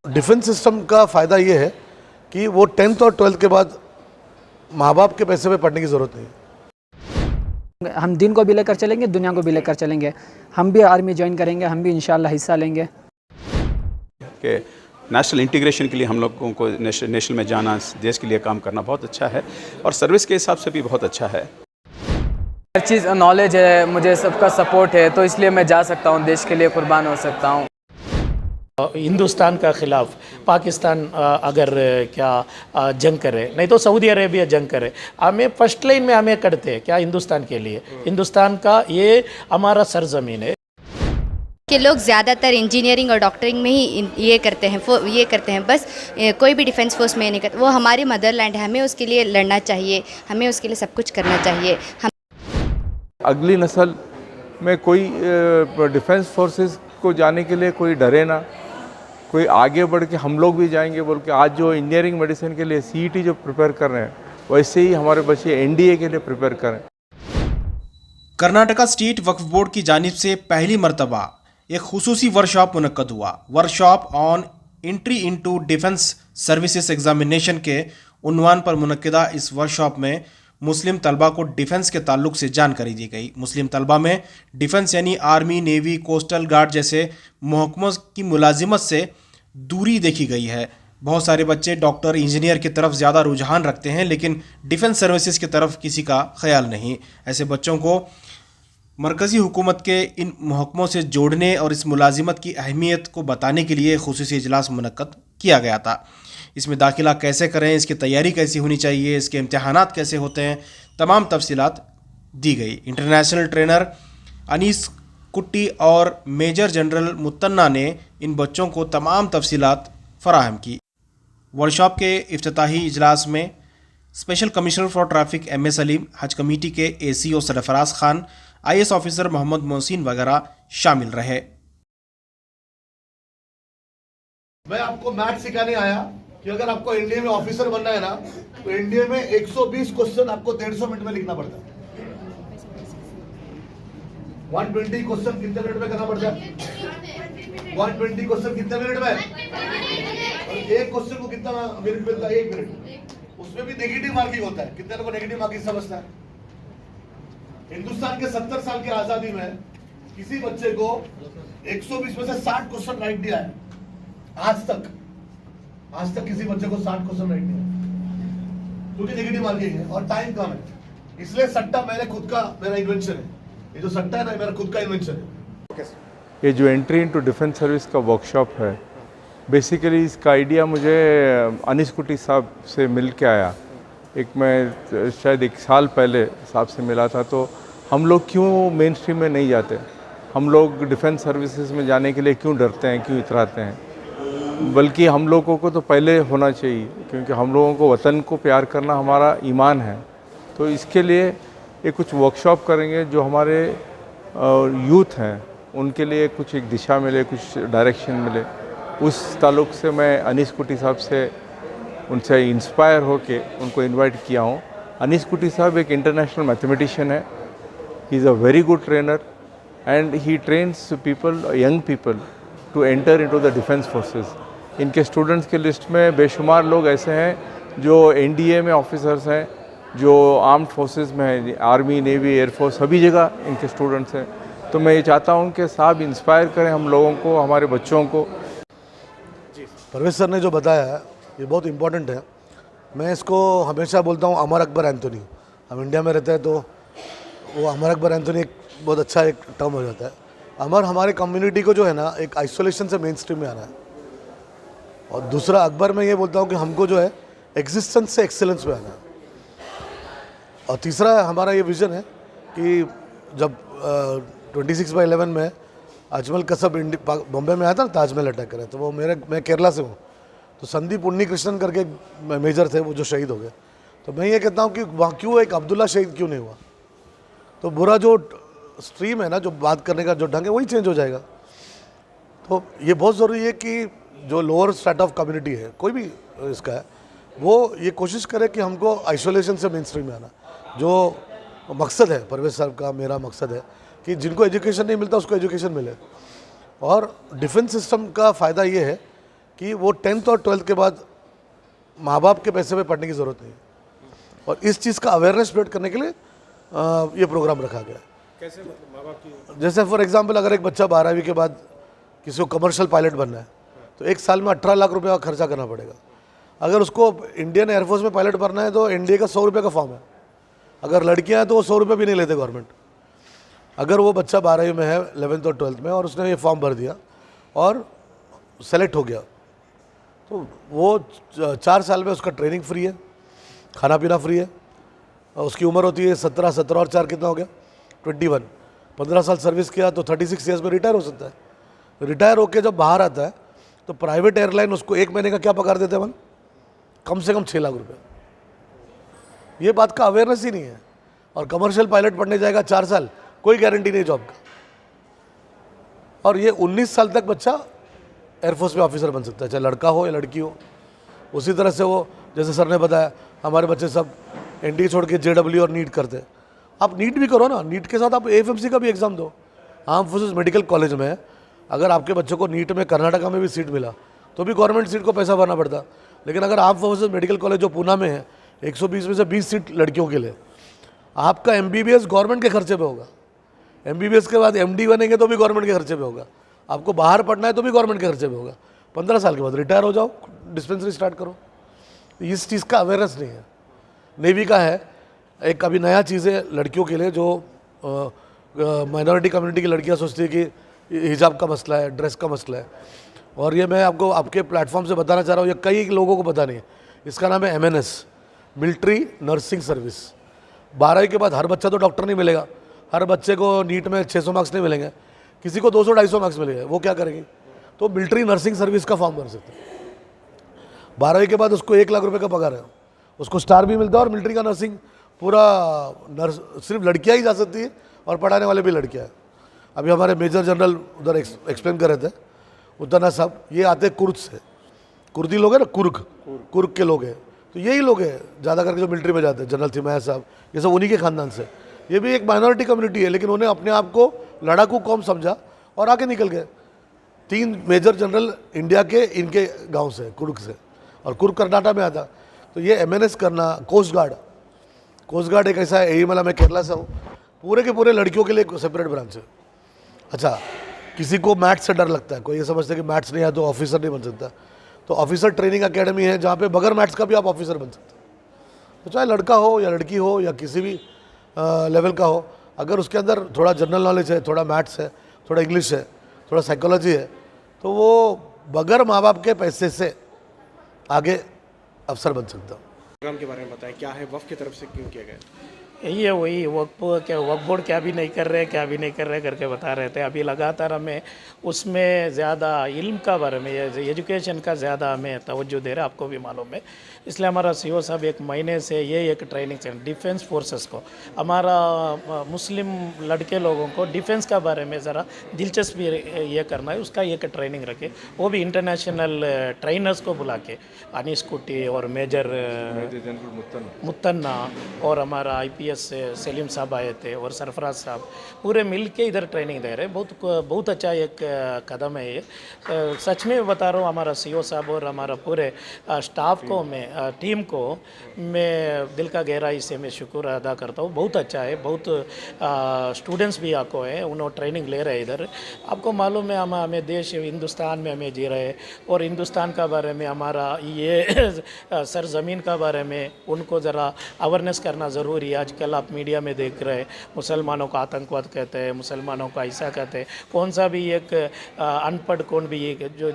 Defence system का फ़ायदा ये है कि वो 10th और 12th के बाद माँ बाप के पैसे पे पढ़ने की ज़रूरत नहीं है। हम दिन को भी लेकर चलेंगे, दुनिया को भी लेकर चलेंगे। हम भी आर्मी ज्वाइन करेंगे, हम भी इंशाल्लाह हिस्सा लेंगे। कि नेशनल इंटीग्रेशन के लिए हम लोगों को नेशनल में जाना, देश के लिए काम करना बहुत अच्छा है और सर्विस के हिसाब से भी बहुत अच्छा है। हर चीज़ नॉलेज है, मुझे सबका सपोर्ट है, तो इसलिए मैं जा सकता हूँ, देश के लिए कुर्बान हो सकता हूँ। हिंदुस्तान का ख़िलाफ़ पाकिस्तान अगर क्या जंग करे, नहीं तो सऊदी अरेबिया जंग करे, हमें फर्स्ट लाइन में हमें करते हैं क्या हिंदुस्तान के लिए। हिंदुस्तान का ये हमारा सरजमीन है कि लोग ज़्यादातर इंजीनियरिंग और डॉक्टरिंग में ही ये करते हैं बस कोई भी डिफेंस फोर्स में नहीं करते। वो हमारी मदरलैंड है, हमें उसके लिए लड़ना चाहिए, हमें उसके लिए सब कुछ करना चाहिए। हम अगली नस्ल में कोई डिफेंस फोर्सेस को जाने के लिए कोई डरे ना, कोई आगे बढ़ के हम लोग भी जाएंगे बोल के। आज जो इंजीनियरिंग मेडिसिन के लिए सीईटी जो प्रिपेयर कर रहे हैं, वैसे ही हमारे बच्चे एनडीए के लिए प्रिपेयर करें। कर्नाटका स्टेट वक्फ बोर्ड की जानिब से पहली मरतबा एक खुसूसी वर्कशॉप मुनक्कद हुआ। Workshop on entry into defence services examination के उन्वान पर मुनक्किदा इस वर्कशॉप में मुस्लिम तलबा को डिफेंस के ताल्लुक से जानकारी दी गई। मुस्लिम तलबा में डिफेंस यानी आर्मी, नेवी, कोस्टल गार्ड जैसे महकमों की मुलाजिमत से दूरी देखी गई है। बहुत सारे बच्चे डॉक्टर, इंजीनियर की तरफ ज़्यादा रुझान रखते हैं, लेकिन डिफेंस सर्विसेज की तरफ किसी का ख्याल नहीं। ऐसे बच्चों को मरकज़ी हुकूमत के इन महकमों से जोड़ने और इस मुलाजिमत की अहमियत को बताने के लिए खुसूसी इजलास मुनक्कद किया गया था। इसमें दाखिला कैसे करें, इसकी तैयारी कैसी होनी चाहिए, इसके इम्तहानात कैसे होते हैं, तमाम तफसीलात दी गई। इंटरनेशनल ट्रेनर अनीस कुट्टी और मेजर जनरल मुत्तन्ना ने इन बच्चों को तमाम तफसीलात फराहम की। वर्कशॉप के इफ्तिताही इजलास में special commissioner for traffic M A Salim, Haj committee के ACO Sarfaraz Khan, IAS officer Mohammed Mohsin वगैरह शामिल रहे। मैं आपको मैथ सिखाने आया कि अगर आपको इंडिया में ऑफिसर बनना है ना, तो इंडिया में 120 क्वेश्चन आपको 150 मिनट में लिखना पड़ता है। 120 क्वेश्चन कितने मिनट में करना पड़ता है? 120 क्वेश्चन कितने मिनट में? और एक क्वेश्चन को कितना मिनट मिलता है? 1 मिनट। उसमें भी नेगेटिव मार्किंग होता है। कितने लोगों को नेगेटिव मार्किंग समझता है? हिंदुस्तान के 70 साल की आजादी में किसी बच्चे को 120 में से 60 क्वेश्चन राइट दिया है। आज तक किसी बच्चे को 60 क्वेश्चन राइट दिया, क्योंकि नेगेटिव मार्किंग है और टाइम कम है। इसलिए सट्टा मेरा इन्वेंशन है। ये जो सट्टा है ना, मेरा खुद का इन्वेंशन है। ये जो एंट्री इनटू डिफेंस सर्विस का वर्कशॉप है, बेसिकली इसका आइडिया मुझे अनीस कुट्टी साहब से मिल के आया। मैं शायद 1 साल पहले साहब से मिला था। तो हम लोग क्यों मेन स्ट्रीम में नहीं जाते, हम लोग डिफेंस सर्विसेज में जाने के लिए क्यों डरते हैं, क्यों इतराते हैं? बल्कि हम लोगों को तो पहले होना चाहिए, क्योंकि हम लोगों को वतन को प्यार करना हमारा ईमान है। तो इसके लिए ये कुछ वर्कशॉप करेंगे जो हमारे यूथ हैं उनके लिए कुछ एक दिशा मिले, कुछ डायरेक्शन मिले। उस ताल्लुक से मैं अनीस कुट्टी साहब से उनसे इंस्पायर होके उनको इनवाइट किया हूँ। अनीस कुट्टी साहब एक इंटरनेशनल मैथमेटिशियन है। He is a very good trainer and he trains people, young people to enter into the defence forces. इनके स्टूडेंट्स के लिस्ट में बेशुमार लोग ऐसे हैं जो NDA में ऑफिसर्स हैं, जो आर्म्ड फोर्सेस में हैं, आर्मी, नेवी, एयरफोर्स, सभी जगह इनके स्टूडेंट्स हैं। तो मैं ये चाहता हूँ कि साहब इंस्पायर करें हम लोगों को, हमारे बच्चों को। परवेज सर ने जो बताया है ये बहुत इम्पोर्टेंट है। मैं इसको हमेशा बोलता हूँ अमर अकबर एंथोनी। हम इंडिया में रहते हैं तो वो अमर अकबर एंथोनी एक बहुत अच्छा एक टर्म हो जाता है। अमर हमारे कम्युनिटी को जो है ना, एक आइसोलेशन से मेन स्ट्रीम में आना है। और दूसरा अकबर में ये बोलता हूँ कि हमको जो है एग्जिस्टेंस से एक्सेलेंस में आना है। और तीसरा हमारा ये विज़न है कि जब 26/11 में अजमल कसब बॉम्बे में आया था ना, ताजमहल अटैक करे, तो वो मैं केरला से हूँ। तो संदीप उन्नीकृष्णन करके मेजर थे, वो जो शहीद हो गए। तो मैं ये कहता हूँ कि वहाँ क्यों एक अब्दुल्ला शहीद क्यों नहीं हुआ? तो बुरा जो स्ट्रीम है ना, जो बात करने का जो ढंग है, वही चेंज हो जाएगा। तो ये बहुत ज़रूरी है कि जो लोअर स्ट्रेट ऑफ कम्युनिटी है, कोई भी इसका है, वो ये कोशिश करे कि हमको आइसोलेशन से मेन स्ट्रीम में आना। जो मकसद है परवेज साहब का, मेरा मकसद है कि जिनको एजुकेशन नहीं मिलता उसको एजुकेशन मिले। और डिफेंस सिस्टम का फ़ायदा ये है कि वो 10th और 12th के बाद माँ बाप के पैसे पे पढ़ने की ज़रूरत नहीं है, और इस चीज़ का अवेयरनेस स्प्रेड करने के लिए ये प्रोग्राम रखा गया है। कैसे मतलब माँ बाप की जैसे फॉर एग्जांपल अगर एक बच्चा 12वीं के बाद किसी को कमर्शियल पायलट बनना है तो एक साल में 18 लाख रुपए का खर्चा करना पड़ेगा। अगर उसको इंडियन एयरफोर्स में पायलट बनना है तो एनडीए का 100 रुपये का फॉर्म है। अगर लड़कियां हैं तो वो 100 रुपये भी नहीं लेते गवर्नमेंट। अगर वो बच्चा 12वीं में है, 11th और 12th में, और उसने ये फॉर्म भर दिया और सेलेक्ट हो गया तो वो 4 साल में उसका ट्रेनिंग फ्री है, खाना पीना फ्री है, और उसकी उम्र होती है 17 और 4 कितना हो गया 21। 15 साल सर्विस किया तो 36 ईयर्स में रिटायर हो सकता है। रिटायर होकर जब बाहर आता है तो प्राइवेट एयरलाइन उसको 1 महीने का क्या पगार देते हैं मन, कम से कम 6 लाख रुपये। ये बात का अवेयरनेस ही नहीं है। और कमर्शियल पायलट पढ़ने जाएगा 4 साल, कोई गारंटी नहीं जॉब का। और ये 19 साल तक बच्चा एयरफोर्स में ऑफिसर बन सकता है, चाहे लड़का हो या लड़की हो। उसी तरह से वो, जैसे सर ने बताया, हमारे बच्चे सब एनडीए छोड़ के जेडब्ल्यू और नीट करते हैं। आप नीट भी करो ना, नीट के साथ आप एएफएमसी का भी एग्ज़ाम दो। आर्म फोर्सेस मेडिकल कॉलेज में अगर आपके बच्चे को नीट में कर्नाटका में भी सीट मिला तो भी गवर्नमेंट सीट को पैसा भरना पड़ता। लेकिन अगर आर्म फोर्सेस मेडिकल कॉलेज जो पूना में है 120 में से 20 सीट लड़कियों के लिए, आपका एमबीबीएस गवर्नमेंट के खर्चे पे होगा। एमबीबीएस के बाद एमडी बनेंगे तो भी गवर्नमेंट के खर्चे पे होगा। आपको बाहर पढ़ना है तो भी गवर्नमेंट के खर्चे पे होगा। 15 साल के बाद रिटायर हो जाओ, डिस्पेंसरी स्टार्ट करो। इस चीज़ का अवेयरनेस नहीं है। नेवी का है एक अभी नया चीज़ है लड़कियों के लिए, जो माइनॉरिटी कम्युनिटी की लड़कियां सोचती है कि हिजाब का मसला है, ड्रेस का मसला है। और ये मैं आपको आपके प्लेटफॉर्म से बताना चाह रहा हूँ, ये कई लोगों को पता नहीं है। इसका नाम है MNS, मिलिट्री नर्सिंग सर्विस। 12वीं के बाद हर बच्चा तो डॉक्टर नहीं मिलेगा, हर बच्चे को नीट में 600 मार्क्स नहीं मिलेंगे, किसी को 200-250 मार्क्स मिलेंगे। वो क्या करेंगे? तो मिलिट्री नर्सिंग सर्विस का फॉर्म भर सकते हैं। 12वीं के बाद उसको 1 लाख रुपए का पगार है, उसको स्टार भी मिलता है। और मिलिट्री का नर्सिंग पूरा नर्स सिर्फ लड़कियां ही जा सकती है और पढ़ाने वाले भी लड़कियां हैं। अभी हमारे मेजर जनरल उधर एक्सप्लेन कर रहे थे, उतना साहब, ये आते कुर्द से, कुर्दी लोग हैं ना, कुर्क के लोग हैं। तो यही लोग हैं ज़्यादा करके जो मिलिट्री में जाते हैं। जनरल थिमैया साहब, ये सब उन्हीं के खानदान से। ये भी एक माइनॉरिटी कम्युनिटी है, लेकिन उन्हें अपने आप को लड़ाकू कौम समझा और आगे निकल गए। 3 मेजर जनरल इंडिया के इनके गांव से, कुर्ग से, और कुर्ग कर्नाटक में आता। तो ये MNS करना, कोस्ट गार्ड एक ऐसा है, मैं केरला से हूँ, पूरे के पूरे लड़कियों के लिए एक सेपरेट ब्रांच है। अच्छा, किसी को मैथ्स से डर लगता है, कोई ये समझता है कि मैथ्स नहीं आया तो ऑफिसर नहीं बन सकता, तो ऑफिसर ट्रेनिंग एकेडमी है जहाँ पे बगैर मैथ्स का भी आप ऑफिसर बन सकते हैं। तो चाहे लड़का हो या लड़की हो या किसी भी लेवल का हो, अगर उसके अंदर थोड़ा जनरल नॉलेज है, थोड़ा मैथ्स है, थोड़ा इंग्लिश है, थोड़ा साइकोलॉजी है, तो वो बगैर माँ बाप के पैसे से आगे अफसर बन सकता है। प्रोग्राम के बारे में बताएं, क्या है, वफ़ की तरफ से क्यों किया गया? यही है, वही वक्फ बोर्ड क्या भी नहीं कर रहे करके बता रहे थे। अभी लगातार हमें उसमें ज़्यादा इल्म का बारे में, एजुकेशन का ज़्यादा हमें तवज्जो दे रहा है, आपको भी मालूम है। इसलिए हमारा सीओ साहब 1 महीने से ये एक ट्रेनिंग चल, डिफेंस फोर्सेस को, हमारा मुस्लिम लड़के लोगों को डिफेंस का बारे में ज़रा दिलचस्पी ये करना है, उसका एक ट्रेनिंग रखे। वो भी इंटरनेशनल ट्रेनर्स को बुला के, अनीस कुट्टी और मेजर मुत्तना और हमारा IPS सलीम साहब आए थे और सरफराज साहब, पूरे मिल के इधर ट्रेनिंग दे रहे हैं। बहुत अच्छा एक कदम है ये। सच में बता रहा हूँ, हमारा सीओ साहब और हमारा पूरे स्टाफ को, मैं टीम को मैं दिल का गहराई से मैं शुक्र अदा करता हूँ। बहुत अच्छा है, बहुत स्टूडेंट्स भी आपको है, उन्होंने ट्रेनिंग ले रहे हैं इधर। आपको मालूम है हमें देश हिंदुस्तान में हमें जी रहे हैं, और हिंदुस्तान का बारे में, हमारा ये सरजमीन का बारे में उनको ज़रा अवेयरनेस करना ज़रूरी है। आजकल आप मीडिया में देख रहे हैं, मुसलमानों को आतंकवाद कहते हैं, मुसलमानों को ऐसा कहते हैं। कौन सा भी एक अनपढ़ कौन भी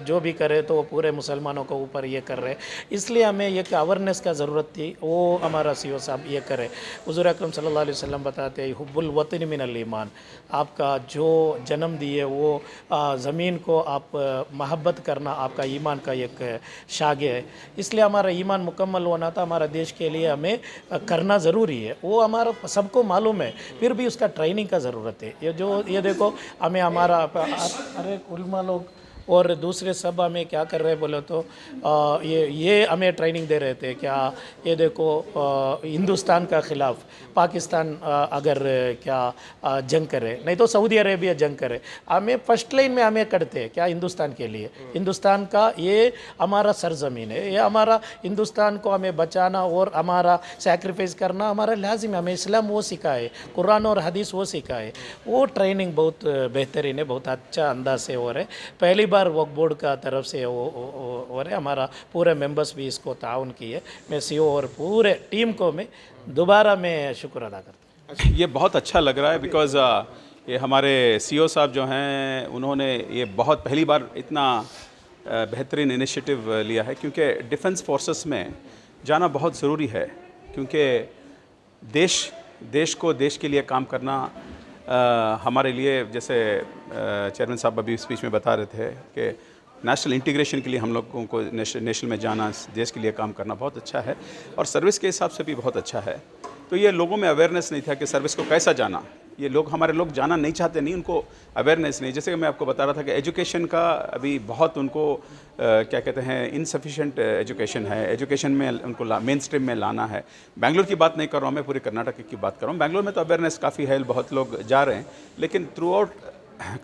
जो भी करे तो वो पूरे मुसलमानों को ऊपर ये कर रहे हैं। इसलिए हमें एक अवेयरनेस का ज़रूरत थी, वो हमारा सीओ साहब ये करे। हुज़ूर अकरम सल्लल्लाहु अलैहि वसल्लम बताते हैं, हुब्बुल वतन मिनल ईमान, आपका जो जन्म दिए वो ज़मीन को आप मोहब्बत करना आपका ईमान का एक शागे है। इसलिए हमारा ईमान मुकम्मल होना था, हमारा देश के लिए हमें करना ज़रूरी है। वो हमारा सबको मालूम है, फिर भी उसका ट्रेनिंग का ज़रूरत है। ये देखो हमें हमारा, अरे उलमा लोग और दूसरे सब हमें क्या कर रहे हैं बोले तो ये हमें ट्रेनिंग दे रहे थे क्या, ये देखो हिंदुस्तान का ख़िलाफ़ पाकिस्तान अगर क्या जंग करे, नहीं तो सऊदी अरेबिया जंग करे, हमें फर्स्ट लाइन में हमें करते हैं क्या हिंदुस्तान के लिए। हिंदुस्तान का ये हमारा सरजमीन है, ये हमारा हिंदुस्तान को हमें बचाना और हमारा सैक्रिफाइस करना हमारा लाजिम है। हमें इस्लाम वो सिखाए, कुरान और हदीस वो सिखाए। वो ट्रेनिंग बहुत बेहतरीन है, बहुत अच्छा अंदाज से हो रहा है। पहली बार वक्फ बोर्ड का तरफ से हो रहा है, हमारा पूरे मेंबर्स भी इसको ताउन किए। मैं सीओ और पूरे टीम को मैं दोबारा मैं शुक्र अदा करता हूँ। ये बहुत अच्छा लग रहा है बिकॉज़ ये हमारे सीईओ साहब जो हैं उन्होंने ये बहुत पहली बार इतना बेहतरीन इनिशिएटिव लिया है, क्योंकि डिफेंस फोर्सेस में जाना बहुत ज़रूरी है, क्योंकि देश को देश के लिए काम करना हमारे लिए, जैसे चेयरमैन साहब अभी स्पीच में बता रहे थे कि नेशनल इंटीग्रेशन के लिए हम लोगों को नेशनल में जाना, देश के लिए काम करना बहुत अच्छा है और सर्विस के हिसाब से भी बहुत अच्छा है। तो ये लोगों में अवेयरनेस नहीं था कि सर्विस को कैसा जाना। ये लोग, हमारे लोग जाना नहीं चाहते, नहीं, उनको अवेयरनेस नहीं। जैसे कि मैं आपको बता रहा था कि एजुकेशन का अभी बहुत उनको क्या कहते हैं इनसफिशिएंट एजुकेशन है। एजुकेशन में उनको मेन स्ट्रीम में लाना है। बेंगलोर की बात नहीं कर रहा हूँ मैं, पूरे कर्नाटक की बात कर रहा हूँ। बेंगलोर में तो अवेयरनेस काफ़ी है, बहुत लोग जा रहे हैं, लेकिन थ्रू आउट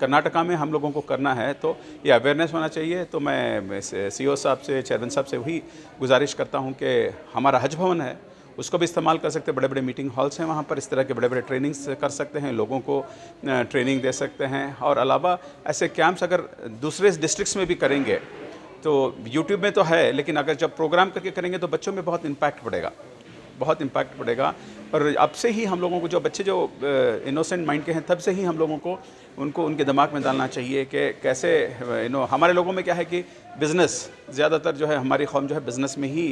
कर्नाटका में हम लोगों को करना है तो ये अवेयरनेस होना चाहिए। तो मैं सीईओ साहब से, चेयरमैन साहब से वही गुजारिश करता हूँ कि हमारा हज भवन है उसको भी इस्तेमाल कर सकते हैं। बड़े बड़े मीटिंग हॉल्स हैं, वहाँ पर इस तरह के बड़े बड़े ट्रेनिंग्स कर सकते हैं, लोगों को ट्रेनिंग दे सकते हैं। और अलावा ऐसे कैंप्स अगर दूसरे डिस्ट्रिक्ट्स में भी करेंगे तो यूट्यूब में तो है, लेकिन अगर जब प्रोग्राम करके करेंगे तो बच्चों में बहुत इम्पैक्ट पड़ेगा, बहुत इम्पैक्ट पड़ेगा। और अब से ही हम लोगों को, जो बच्चे जो इनोसेंट माइंड के हैं, तब से ही हम लोगों को उनके दिमाग में डालना चाहिए कि कैसे हमारे लोगों में क्या है कि बिज़नेस ज़्यादातर जो है, हमारी कौम जो है बिज़नेस में ही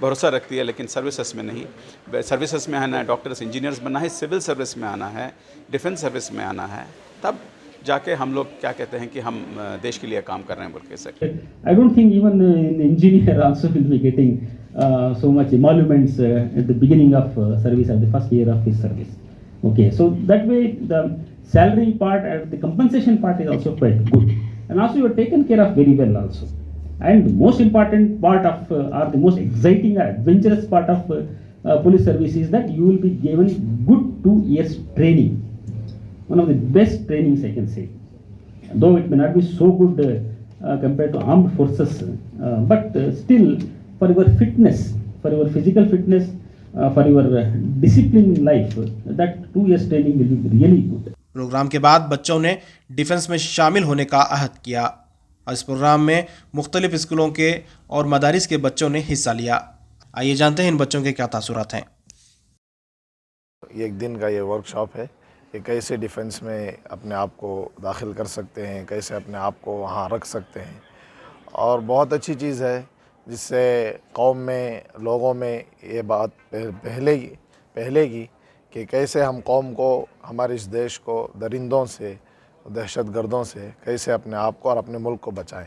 भरोसा रखती है, लेकिन सर्विसेज में नहीं। सर्विसेज में आना है, डॉक्टर्स इंजीनियर्स बनना है, सिविल सर्विस में आना है, डिफेंस सर्विस में आना है, तब जाके हम लोग क्या कहते हैं कि हम देश के लिए काम कर रहे हैं बोल के सकते। I don't think even in engineer also will be getting so much emoluments at the beginning of service, at the first year of his service. Okay, so that way the salary part and the compensation part is also quite good, and also you are taken care of very well also. And the most important part of or the most exciting or adventurous part of police service is that you will be given good 2 years training. One of the best trainings I can say, though it may not be so good compared to armed forces, but still for your fitness, for your physical fitness, for your discipline in life, that 2 years training will be really good. Programme के बाद बच्चों ने defence में शामिल होने का अहद किया। इस प्रोग्राम में मुख्तलिफ स्कूलों के और मदारिस के बच्चों ने हिस्सा लिया। आइए जानते हैं इन बच्चों के क्या तासुरात हैं। ये एक दिन का ये वर्कशॉप है कि कैसे डिफेंस में अपने आप को दाखिल कर सकते हैं, कैसे अपने आप को वहाँ रख सकते हैं। और बहुत अच्छी चीज़ है जिससे कौम में, लोगों में ये बात पहलेगी कि कैसे हम कौम को, हमारे इस देश को दरिंदों से, दहशतगर्दों से कैसे अपने आप को और अपने मुल्क को बचाएं।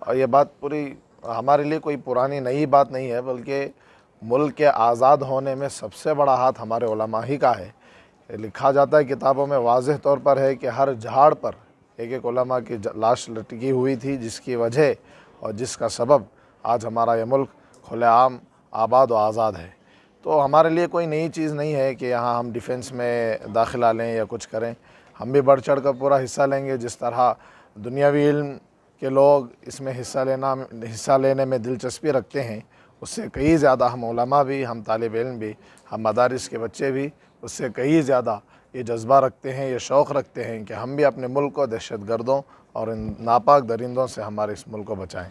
और ये बात पूरी हमारे लिए कोई पुरानी नई बात नहीं है, बल्कि मुल्क के आज़ाद होने में सबसे बड़ा हाथ हमारे उलमा ही का है। लिखा जाता है किताबों में, वाज़ेह तौर पर है कि हर झाड़ पर एक एक उलमा की लाश लटकी हुई थी, जिसकी वजह और जिसका सबब आज हमारा ये मुल्क खुलेआम आबाद व आज़ाद है। तो हमारे लिए कोई नई चीज़ नहीं है कि यहाँ हम डिफेंस में दाखिला लें या कुछ करें। हम भी बढ़ चढ़ कर पूरा हिस्सा लेंगे। जिस तरह दुनियावी इल्म के लोग इसमें हिस्सा लेने में दिलचस्पी रखते हैं, उससे कई ज़्यादा हम उलमा भी, हम तालिब इल्म भी, हम मदारिस के बच्चे भी उससे कई ज़्यादा ये जज्बा रखते हैं, ये शौक़ रखते हैं कि हम भी अपने मुल्क को दहशतगर्दों और इन नापाक दरिंदों से हमारे इस मुल्क को बचाएं।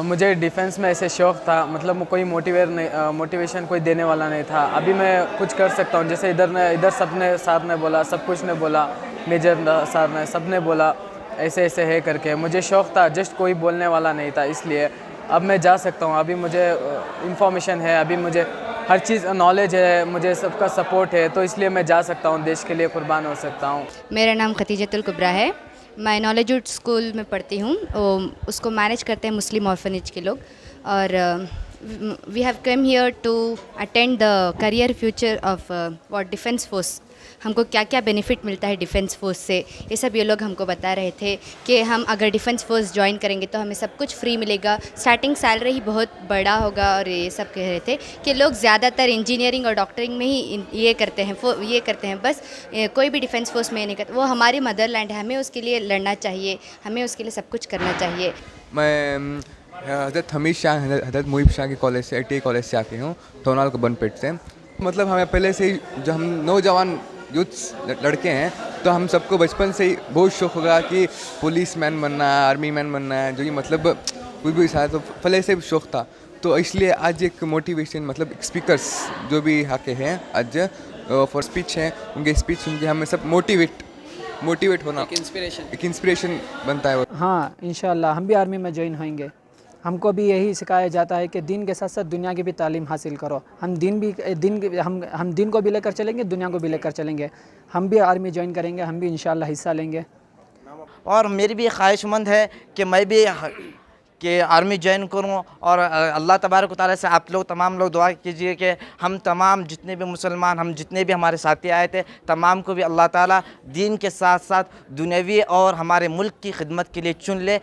मुझे डिफेंस में ऐसे शौक़ था, मतलब कोई मोटिवेशन कोई देने वाला नहीं था। अभी मैं कुछ कर सकता हूँ, जैसे इधर सबने साहब ने बोला, सब कुछ ने बोला, मेजर साहब ने, सब ने बोला ऐसे ऐसे है करके। मुझे शौक़ था, जस्ट कोई बोलने वाला नहीं था, इसलिए अब मैं जा सकता हूँ। अभी मुझे इंफॉर्मेशन है, अभी मुझे हर चीज़ नॉलेज है, मुझे सबका सपोर्ट है, तो इसलिए मैं जा सकता हूँ, देश के लिए कुर्बान हो सकता हूँ। मेरा नाम खतीजतुल कुबरा है। मैं नॉलेजवुड स्कूल में पढ़ती हूँ। उसको मैनेज करते हैं मुस्लिम ऑर्फनेज के लोग। और we have come here to attend the career future of what defence force हमको क्या क्या बेनिफिट मिलता है डिफेंस फोर्स से, ये सब ये लोग हमको बता रहे थे कि हम अगर डिफेंस फोर्स ज्वाइन करेंगे तो हमें सब कुछ फ्री मिलेगा, स्टार्टिंग सैलरी ही बहुत बड़ा होगा। और ये सब कह रहे थे कि लोग ज़्यादातर इंजीनियरिंग और डॉक्टरिंग में ही ये करते हैं बस कोई भी डिफेंस फोर्स में नहीं करते। वो हमारी मदरलैंड है, हमें उसके लिए लड़ना चाहिए, हमें उसके लिए सब कुछ करना चाहिए। मैं हज़रत हमीद शाह हज़रत मुईब शाह के कॉलेज से ITI कॉलेज से आती हूँ, टोनाल कबनपेट से। मतलब हमें पहले से ही जो हम नौजवान यूथ लड़के हैं तो हम सबको बचपन से ही बहुत शौक़ होगा कि पुलिस मैन बनना है, आर्मी मैन बनना है, जो ये मतलब कुछ भी तो पहले से शौक़ था। तो इसलिए आज एक मोटिवेशन मतलब स्पीकर्स जो भी आके हैं आज फॉर स्पीच हैं, उनके स्पीच सुन के हमें सब मोटिवेट होना एक इंस्पिरेशन बनता है। हाँ इंशाल्लाह हम भी आर्मी में ज्वाइन होंगे। हमको भी यही सिखाया जाता है कि दिन के साथ साथ दुनिया की भी तालीम हासिल करो। हम दिन को भी लेकर चलेंगे, दुनिया को भी लेकर चलेंगे। हम भी आर्मी ज्वाइन करेंगे, हम भी इंशाल्लाह हिस्सा लेंगे। और मेरी भी ख्वाहिशमंद है कि मैं भी कि आर्मी ज्वाइन करूं। और अल्लाह तबारक व तआला से आप लोग तमाम लोग दुआ कीजिए कि हम तमाम जितने भी मुसलमान, हम जितने भी हमारे साथी आए थे, तमाम को भी अल्लाह ताला दीन के साथ साथ दुनियावी और हमारे मुल्क की खिदमत के लिए चुन ले।